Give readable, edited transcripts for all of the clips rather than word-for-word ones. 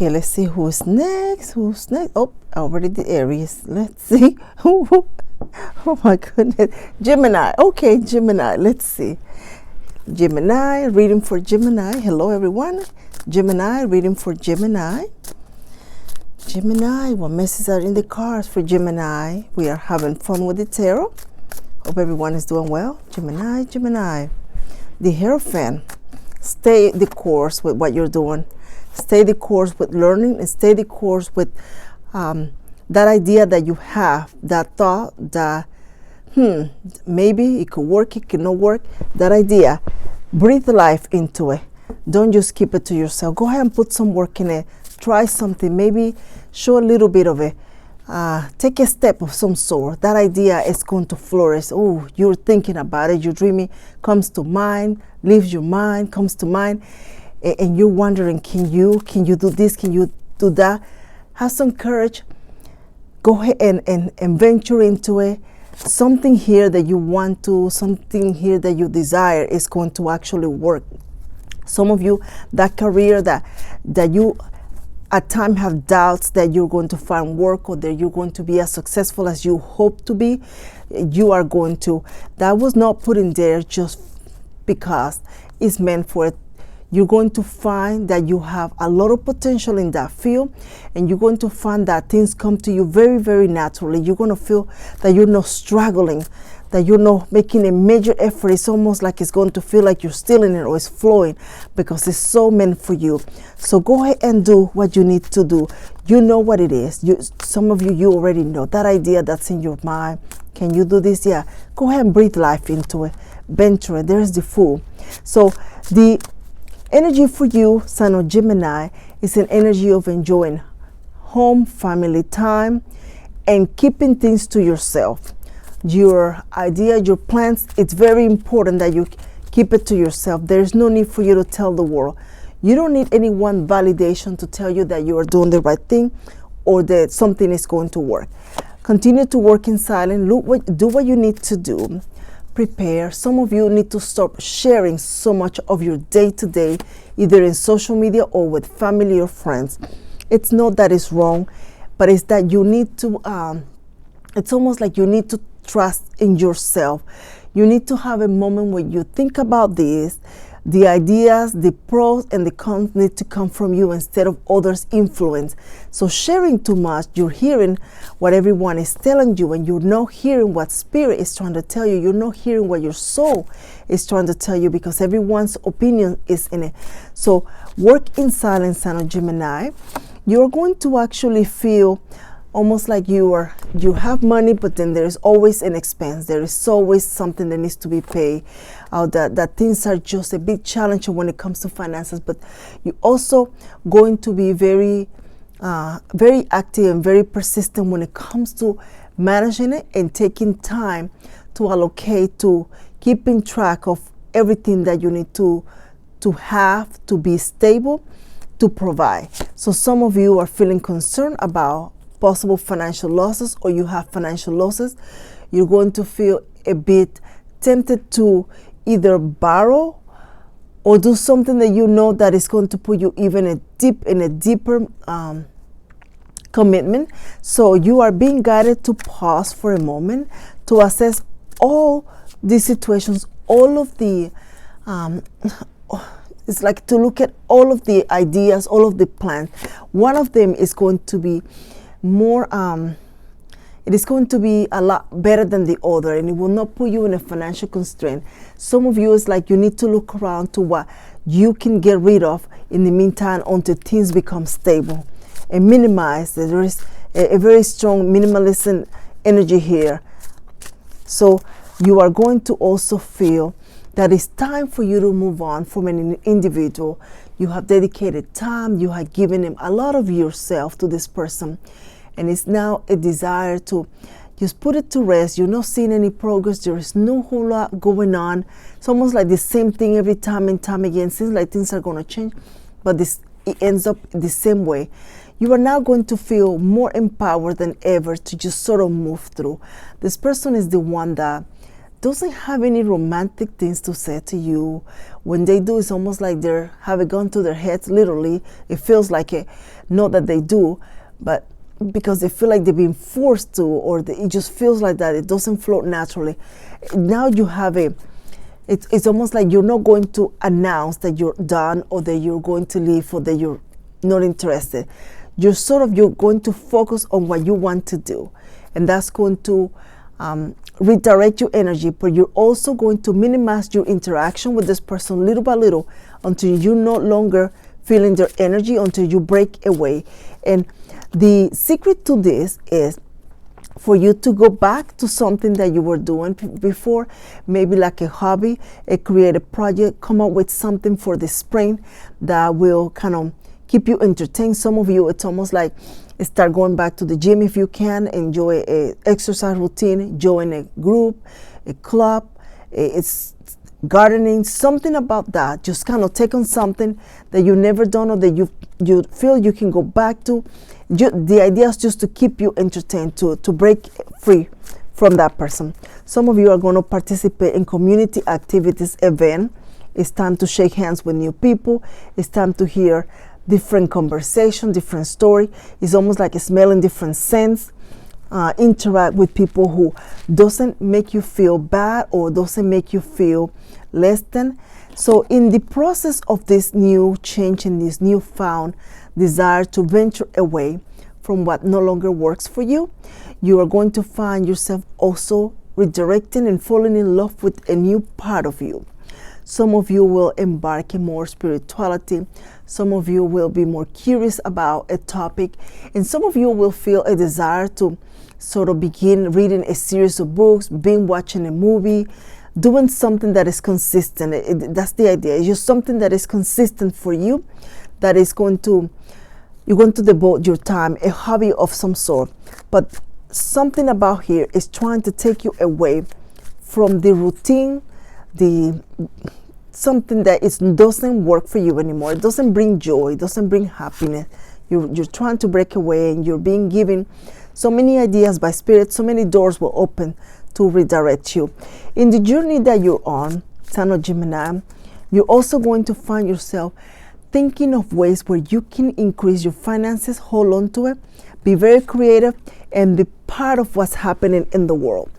Okay, let's see who's next. Who's next? Oh, I already did Aries. Let's see. Oh my goodness. Gemini. Okay, Gemini. Let's see. Gemini, reading for Gemini. Hello, everyone. Gemini, reading for Gemini. Gemini, what messages are in the cards for Gemini? We are having fun with the tarot. Hope everyone is doing well. Gemini, Gemini. The Hierophant. Stay the course with what you're doing. Stay the course with learning, and stay the course with that idea that you have, that thought that, maybe it could work, it could not work. That idea, breathe life into it. Don't just keep it to yourself. Go ahead and put some work in it. Try something, maybe show a little bit of it. Take a step of some sort. That idea is going to flourish. Oh, you're thinking about it, you're dreaming, comes to mind, leaves your mind, comes to mind, and you're wondering, can you do this, can you do that? Have some courage. Go ahead and venture into it. Something here that you want to, something here that you desire is going to actually work. Some of you, that career that you at times have doubts that you're going to find work or that you're going to be as successful as you hope to be, you are going to. That was not put in there just because it's meant for it. You're going to find that you have a lot of potential in that field, and you're going to find that things come to you very, very naturally. You're going to feel that you're not struggling, that you're not making a major effort. It's almost like it's going to feel like you're stealing it or it's flowing because it's so meant for you. So go ahead and do what you need to do. You know what it is. Some of you already know that idea that's in your mind. Can you do this? Yeah. Go ahead and breathe life into it. Venture it. There's the Fool. So the energy for you, Son of Gemini, is an energy of enjoying home, family time, and keeping things to yourself. Your idea, your plans, it's very important that you keep it to yourself. There's no need for you to tell the world. You don't need anyone validation to tell you that you are doing the right thing or that something is going to work. Continue to work in silence. Do what you need to do. Prepare. Some of you need to stop sharing so much of your day-to-day, either in social media or with family or friends. It's not that it's wrong, but it's that you need to, it's almost like you need to trust in yourself. You need to have a moment where you think about this. The ideas, the pros and the cons need to come from you instead of others' influence. So sharing too much, you're hearing what everyone is telling you, and you're not hearing what spirit is trying to tell you. You're not hearing what your soul is trying to tell you, because everyone's opinion is in it. So work in silence, Son of Gemini. You're going to actually feel almost like you have money, but then there's always an expense. There is always something that needs to be paid. That things are just a big challenge when it comes to finances. But you're also going to be very, very active and very persistent when it comes to managing it and taking time to allocate to keeping track of everything that you need to have to be stable, to provide. So some of you are feeling concerned about possible financial losses, or you have financial losses. You're going to feel a bit tempted to either borrow or do something that you know that is going to put you even in a deeper commitment. So you are being guided to pause for a moment to assess all these situations, all of the it's like to look at all of the ideas, all of the plans. One of them is going to be more, it is going to be a lot better than the other, and it will not put you in a financial constraint. Some of you is like you need to look around to what you can get rid of in the meantime until things become stable and minimize. There is a very strong minimalism energy here. So you are going to also feel that it's time for you to move on from an individual. You have dedicated time, you have given him a lot of yourself to this person, and it's now a desire to just put it to rest. You're not seeing any progress. There is no whole lot going on. It's almost like the same thing every time and time again. Seems like things are going to change, but it ends up the same way. You are now going to feel more empowered than ever to just sort of move through. This person is the one that doesn't have any romantic things to say to you. When they do, it's almost like they have a gun to their heads, literally. It feels like it. Not that they do, but because they feel like they're being forced to, or it just feels like that. It doesn't float naturally. Now you have it's almost like you're not going to announce that you're done, or that you're going to leave, or that you're not interested. You're going to focus on what you want to do, and that's going to redirect your energy, but you're also going to minimize your interaction with this person little by little until you're no longer feeling their energy, until you break away. And the secret to this is for you to go back to something that you were doing before, maybe like a hobby, a creative project. Come up with something for the spring that will kind of keep you entertained. Some of you, it's almost like start going back to the gym if you can. Enjoy a exercise routine, join a group, a club, it's gardening, something about that. Just kind of take on something that you've never done, or that you feel you can go back to. The idea is just to keep you entertained, to break free from that person. Some of you are going to participate in community activities, event. It's time to shake hands with new people. It's time to hear different conversation, different story. It's almost like smelling different scents. Interact with people who doesn't make you feel bad or doesn't make you feel less than. So in the process of this new change and this newfound desire to venture away from what no longer works for you, you are going to find yourself also redirecting and falling in love with a new part of you. Some of you will embark in more spirituality. Some of you will be more curious about a topic. And some of you will feel a desire to sort of begin reading a series of books, watching a movie, doing something that is consistent. That's the idea. It's just something that is consistent for you, that is you're going to devote your time, a hobby of some sort. But something about here is trying to take you away from the routine, something that doesn't work for you anymore. It doesn't bring joy, it doesn't bring happiness. You're trying to break away, and you're being given so many ideas by spirit. So many doors will open to redirect you. In the journey that you're on, Son of Gemini, you're also going to find yourself thinking of ways where you can increase your finances. Hold on to it, be very creative, and be part of what's happening in the world,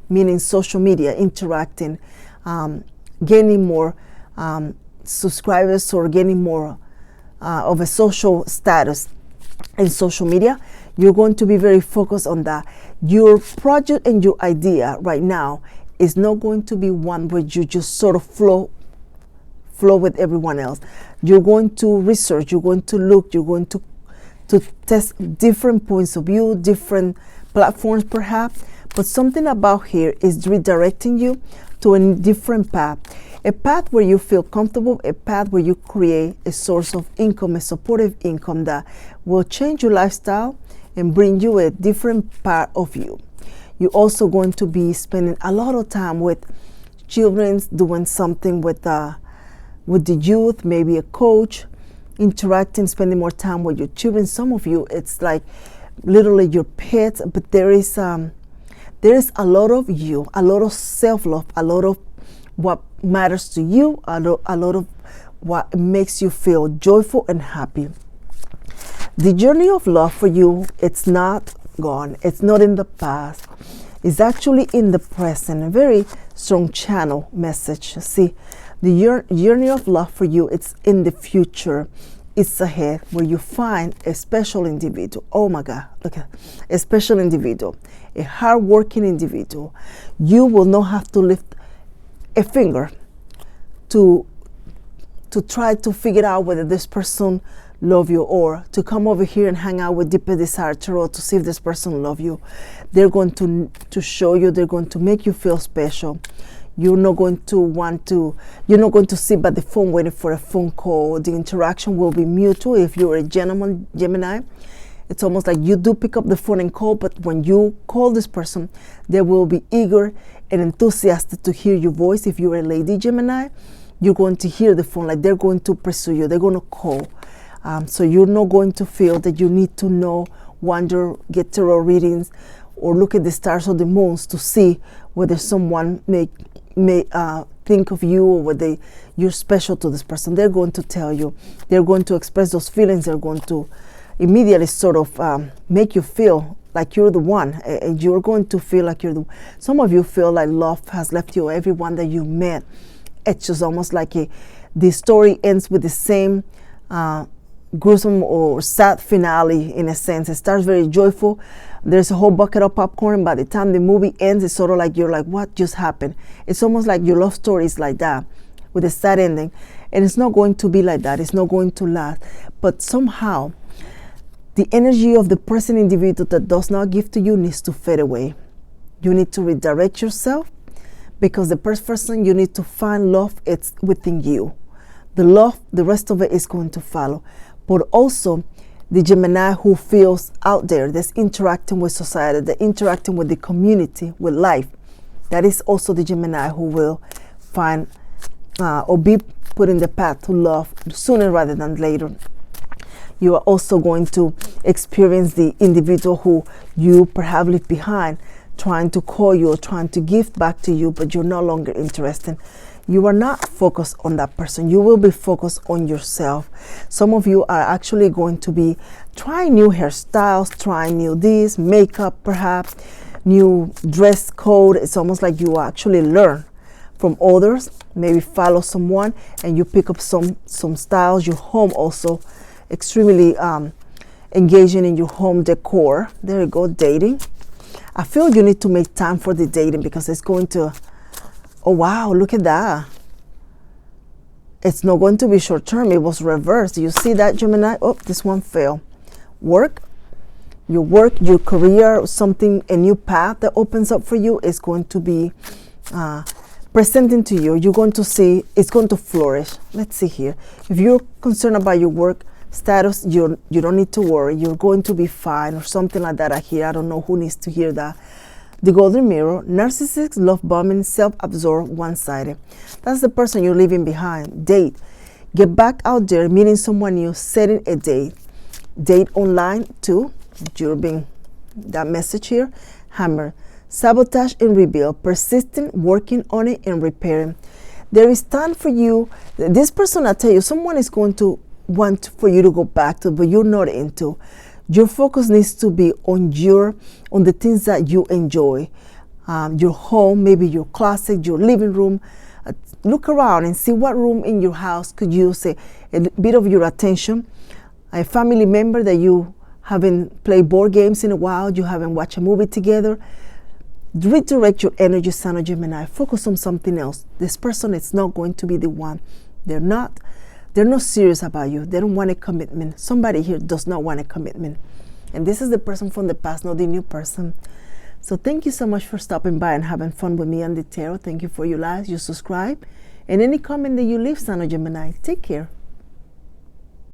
meaning social media, interacting, gaining more subscribers, or gaining more of a social status in social media. You're going to be very focused on that. Your project and your idea right now is not going to be one where you just sort of flow with everyone else. You're going to research, you're going to look, you're going to test different points of view, different platforms perhaps, but something about here is redirecting you to a different path. A path where you feel comfortable, a path where you create a source of income, a supportive income that will change your lifestyle and bring you a different part of you. You're also going to be spending a lot of time with children, doing something with the youth, maybe a coach, interacting, spending more time with your children. Some of you, it's like literally your pets, but there is a lot of you, a lot of self-love, a lot of what matters to you, a lot of what makes you feel joyful and happy. The journey of love for you, it's not gone. It's not in the past. It's actually in the present. A very strong channel message. See, the journey of love for you, it's in the future. It's ahead, where you find a special individual. Oh my God, look at a special individual, a hardworking individual. You will not have to lift a finger to try to figure out whether this person love you, or to come over here and hang out with Deeper Desire Tarot to see if this person love you. They're going to show you, they're going to make you feel special. You're not going to sit by the phone waiting for a phone call. The interaction will be mutual. If you're a gentleman, Gemini, it's almost like you do pick up the phone and call, but when you call this person, they will be eager and enthusiastic to hear your voice. If you're a lady, Gemini, you're going to hear the phone, like they're going to pursue you, they're going to call. So you're not going to feel that you need to know, wonder, get tarot readings, or look at the stars or the moons to see whether someone may think of you, or whether you're special to this person. They're going to tell you. They're going to express those feelings. They're going to immediately sort of make you feel like you're the one, and you're going to feel like you're the. Some of you feel like love has left you. Everyone that you met, it's just almost like the story ends with the same gruesome or sad finale in a sense. It starts very joyful. There's a whole bucket of popcorn. By the time the movie ends, it's sort of like you're like, what just happened? It's almost like your love story is like that, with a sad ending. And it's not going to be like that. It's not going to last. But somehow, the energy of the present individual that does not give to you needs to fade away. You need to redirect yourself, because the first person you need to find love, it's within you. The love, the rest of it is going to follow. But also, the Gemini who feels out there, that's interacting with society, that's interacting with the community, with life, that is also the Gemini who will find or be put in the path to love sooner rather than later. You are also going to experience the individual who you perhaps leave behind, trying to call you or trying to give back to you, but you're no longer interested. You are not focused on that person. You will be focused on yourself. Some of you are actually going to be trying new hairstyles, trying new this, makeup perhaps, new dress code. It's almost like you actually learn from others, maybe follow someone, and you pick up some styles. Your home also extremely engaging in your home decor. There you go, dating. I feel you need to make time for the dating, because it's going to, oh wow, look at that. It's not going to be short term. It was reversed. You see that, Gemini? Oh, this one failed. Work, your career, something, a new path that opens up for you is going to be presenting to you. You're going to see it's going to flourish. Let's see here. If you're concerned about your work status, you don't need to worry. You're going to be fine, or something like that. I hear. I don't know who needs to hear that. The golden mirror, narcissist, love bombing, self-absorbed, one-sided. That's the person you're leaving behind. Date. Get back out there, meeting someone new, setting a date. Date online too. You're being that message here. Hammer. Sabotage and rebuild. Persistent, working on it and repairing. There is time for you. This person, I tell you, someone is going to want for you to go back to, but you're not into. Your focus needs to be on the things that you enjoy. Your home, maybe your closet, your living room. Look around and see what room in your house could use a bit of your attention. A family member that you haven't played board games in a while, you haven't watched a movie together. Redirect your energy, Sun of Gemini. Focus on something else. This person is not going to be the one. They're not serious about you. They don't want a commitment. Somebody here does not want a commitment. And this is the person from the past, not the new person. So thank you so much for stopping by and having fun with me and the tarot. Thank you for your likes, your subscribe, and any comment that you leave, Sun of Gemini. Take care.